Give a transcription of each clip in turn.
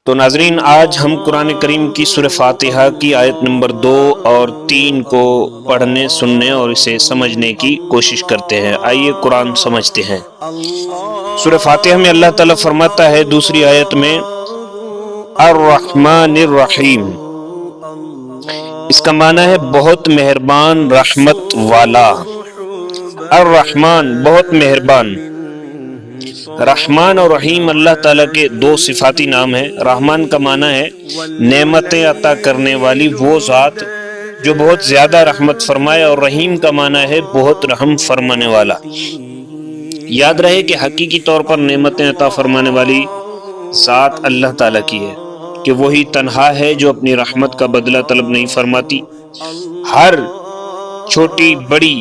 تو ناظرین، آج ہم قرآن کریم کی سورہ فاتحہ کی آیت نمبر 2 اور 3 کو پڑھنے، سننے اور اسے سمجھنے کی کوشش کرتے ہیں۔ آئیے قرآن سمجھتے ہیں۔ سورہ فاتحہ میں اللہ تعالیٰ فرماتا ہے دوسری آیت میں الرحمن الرحیم۔ اس کا معنی ہے بہت مہربان، رحمت والا۔ الرحمن بہت مہربان۔ رحمان اور رحیم اللہ تعالیٰ کے دو صفاتی نام ہیں۔ رحمان کا معنی ہے نعمتیں عطا کرنے والی وہ ذات جو بہت زیادہ رحمت فرمائے، اور رحیم کا معنی ہے بہت رحم فرمانے والا۔ یاد رہے کہ حقیقی طور پر نعمتیں عطا فرمانے والی ذات اللہ تعالیٰ کی ہے، کہ وہی تنہا ہے جو اپنی رحمت کا بدلہ طلب نہیں فرماتی۔ ہر چھوٹی بڑی،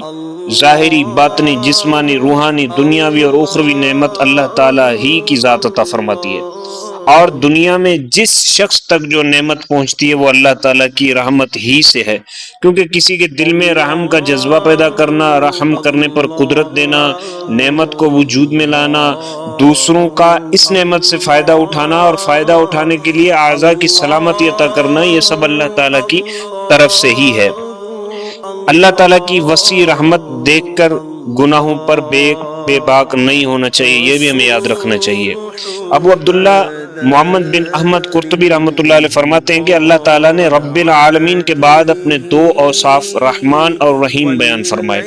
ظاہری، باطنی، جسمانی، روحانی، دنیاوی اور اخروی نعمت اللہ تعالیٰ ہی کی ذات عطا فرماتی ہے، اور دنیا میں جس شخص تک جو نعمت پہنچتی ہے وہ اللہ تعالیٰ کی رحمت ہی سے ہے، کیونکہ کسی کے دل میں رحم کا جذبہ پیدا کرنا، رحم کرنے پر قدرت دینا، نعمت کو وجود میں لانا، دوسروں کا اس نعمت سے فائدہ اٹھانا اور فائدہ اٹھانے کے لیے اعضاء کی سلامتی عطا کرنا، یہ سب اللہ تعالیٰ کی طرف سے ہی ہے۔ اللہ تعالیٰ کی وسیع رحمت دیکھ کر گناہوں پر بے باک نہیں ہونا چاہیے، یہ بھی ہمیں یاد رکھنا چاہیے۔ ابو عبداللہ محمد بن احمد قرطبی رحمۃ اللہ علیہ فرماتے ہیں کہ اللہ تعالیٰ نے رب العالمین کے بعد اپنے دو اوصاف رحمان اور رحیم بیان فرمائے۔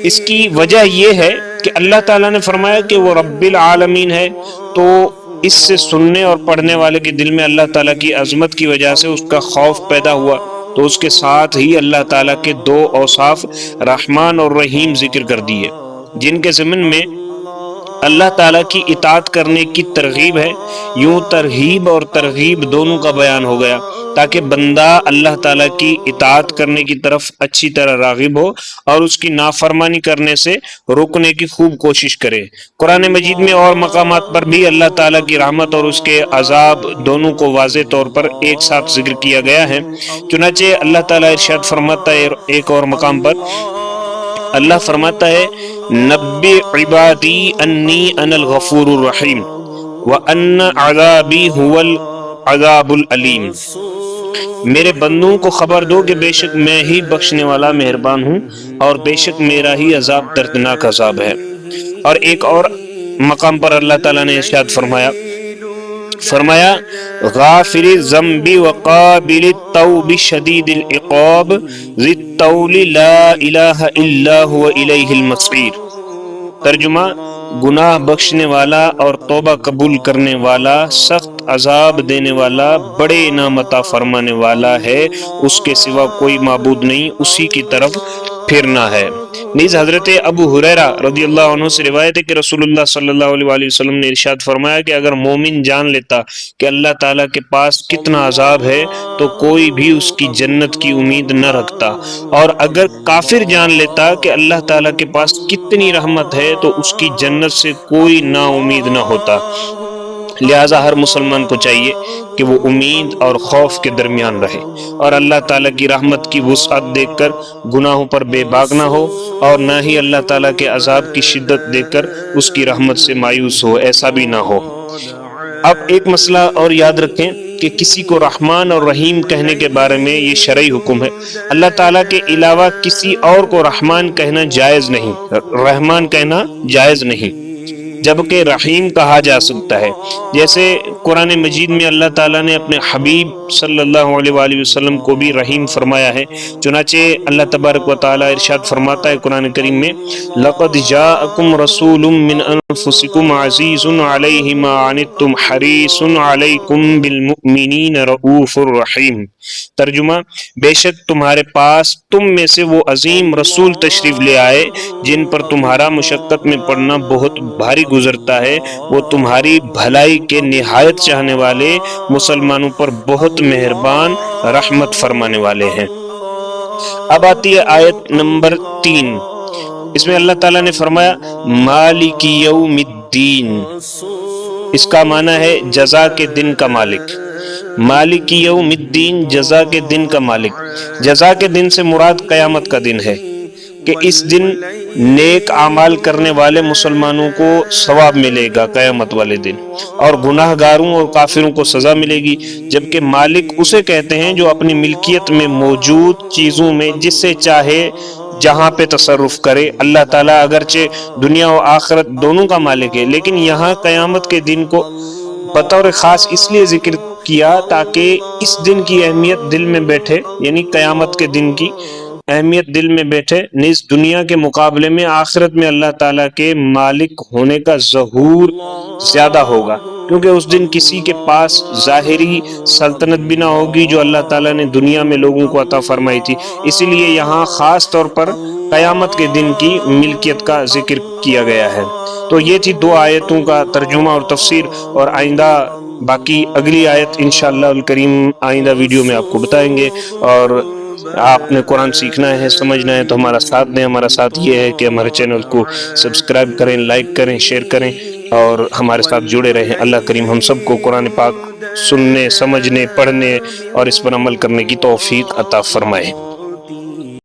اس کی وجہ یہ ہے کہ اللہ تعالیٰ نے فرمایا کہ وہ رب العالمین ہے، تو اس سے سننے اور پڑھنے والے کے دل میں اللہ تعالیٰ کی عظمت کی وجہ سے اس کا خوف پیدا ہوا، تو اس کے ساتھ ہی اللہ تعالیٰ کے دو اوصاف رحمان اور رحیم ذکر کر دیے، جن کے ضمن میں اللہ تعالیٰ کی اطاعت کرنے کی ترغیب ہے۔ یوں ترغیب اور ترغیب دونوں کا بیان ہو گیا، تاکہ بندہ اللہ تعالیٰ کی اطاعت کرنے کی طرف اچھی طرح راغب ہو اور اس کی نافرمانی کرنے سے روکنے کی خوب کوشش کرے۔ قرآن مجید میں اور مقامات پر بھی اللہ تعالیٰ کی رحمت اور اس کے عذاب دونوں کو واضح طور پر ایک ساتھ ذکر کیا گیا ہے۔ چنانچہ اللہ تعالیٰ ارشاد فرماتا ہے ایک اور مقام پر، اللہ فرماتا ہے نبی عبادی انی انا الغفور الرحیم وان عذابی هو العذاب العلیم۔ میرے بندوں کو خبر دو کہ بے شک میں ہی بخشنے والا مہربان ہوں، اور بے شک میرا ہی عذاب دردناک عذاب ہے۔ اور ایک اور مقام پر اللہ تعالیٰ نے ارشاد فرمایا غافر الذنب وقابل التوب شدید العقاب ذی الطول لا الہ الا هو الیہ المصیر۔ ترجمہ، گناہ بخشنے والا اور توبہ قبول کرنے والا، سخت عذاب دینے والا، بڑے انعام عطا فرمانے والا ہے، اس کے سوا کوئی معبود نہیں، اسی کی طرف پھرنا ہے۔ نیز حضرت ابو ہریرہ رضی اللہ عنہ سے روایت ہے کہ رسول اللہ صلی اللہ علیہ وسلم نے ارشاد فرمایا کہ اگر مومن جان لیتا کہ اللہ تعالیٰ کے پاس کتنا عذاب ہے تو کوئی بھی اس کی جنت کی امید نہ رکھتا، اور اگر کافر جان لیتا کہ اللہ تعالیٰ کے پاس کتنی رحمت ہے تو اس کی جنت سے کوئی نا امید نہ ہوتا۔ لہٰذا ہر مسلمان کو چاہیے کہ وہ امید اور خوف کے درمیان رہے، اور اللہ تعالیٰ کی رحمت کی وسعت دیکھ کر گناہوں پر بے باک نہ ہو، اور نہ ہی اللہ تعالیٰ کے عذاب کی شدت دیکھ کر اس کی رحمت سے مایوس ہو، ایسا بھی نہ ہو۔ اب ایک مسئلہ اور یاد رکھیں کہ کسی کو رحمان اور رحیم کہنے کے بارے میں یہ شرعی حکم ہے۔ اللہ تعالیٰ کے علاوہ کسی اور کو رحمان کہنا جائز نہیں، رحمان کہنا جائز نہیں، جبکہ رحیم کہا جا سکتا ہے۔ جیسے قرآن مجید میں اللہ تعالیٰ نے اپنے حبیب صلی اللہ علیہ وآلہ وسلم کو بھی رحیم فرمایا ہے۔ چنانچہ اللہ تبارک و تعالیٰ ارشاد فرماتا ہے قرآن کریم میں لَقَدْ جَاءَكُمْ رَسُولٌ مِّنْ أَنفُسِكُمْ عَزِيزٌ عَلَيْهِ مَا عَنِتُّمْ حَرِيصٌ عَلَيْكُمْ بِالْمُؤْمِنِينَ رَءُوفٌ رَحِيمٌ۔ ترجمہ، بے شک تمہارے پاس تم میں سے وہ عظیم رسول تشریف لے آئے جن پر تمہارا مشقت میں پڑنا بہت بھاری گزرتا ہے، وہ تمہاری بھلائی کے نہایت چاہنے والے، مسلمانوں پر بہت مہربان، رحمت فرمانے والے ہیں۔ اب آتی ہے آیت نمبر 3۔ اس میں اللہ تعالیٰ نے فرمایا مالک یوم الدین۔ اس کا معنی ہے جزا کے دن کا مالک۔ مالک یوم الدین، جزا کے دن کا مالک۔ جزا کے دن سے مراد قیامت کا دن ہے، کہ اس دن نیک اعمال کرنے والے مسلمانوں کو ثواب ملے گا قیامت والے دن، اور گناہ گاروں اور کافروں کو سزا ملے گی۔ جبکہ مالک اسے کہتے ہیں جو اپنی ملکیت میں موجود چیزوں میں جس سے چاہے جہاں پہ تصرف کرے۔ اللہ تعالیٰ اگرچہ دنیا و آخرت دونوں کا مالک ہے، لیکن یہاں قیامت کے دن کو بطور خاص اس لیے ذکر کیا تاکہ اس دن کی اہمیت دل میں بیٹھے، یعنی قیامت کے دن کی اہمیت دل میں بیٹھے۔ نیز دنیا کے مقابلے میں آخرت میں اللہ تعالیٰ کے مالک ہونے کا ظہور زیادہ ہوگا، کیونکہ اس دن کسی کے پاس ظاہری سلطنت بھی نہ ہوگی جو اللہ تعالیٰ نے دنیا میں لوگوں کو عطا فرمائی تھی۔ اسی لیے یہاں خاص طور پر قیامت کے دن کی ملکیت کا ذکر کیا گیا ہے۔ تو یہ تھی 2 آیتوں کا ترجمہ اور تفسیر، اور آئندہ باقی اگلی آیت انشاءاللہ الکریم آئندہ ویڈیو میں آپ کو بتائیں گے۔ اور آپ نے قرآن سیکھنا ہے، سمجھنا ہے تو ہمارا ساتھ دیں۔ ہمارا ساتھ یہ ہے کہ ہمارے چینل کو سبسکرائب کریں، لائک کریں، شیئر کریں اور ہمارے ساتھ جڑے رہیں۔ اللہ کریم ہم سب کو قرآن پاک سننے، سمجھنے، پڑھنے اور اس پر عمل کرنے کی توفیق عطا فرمائے۔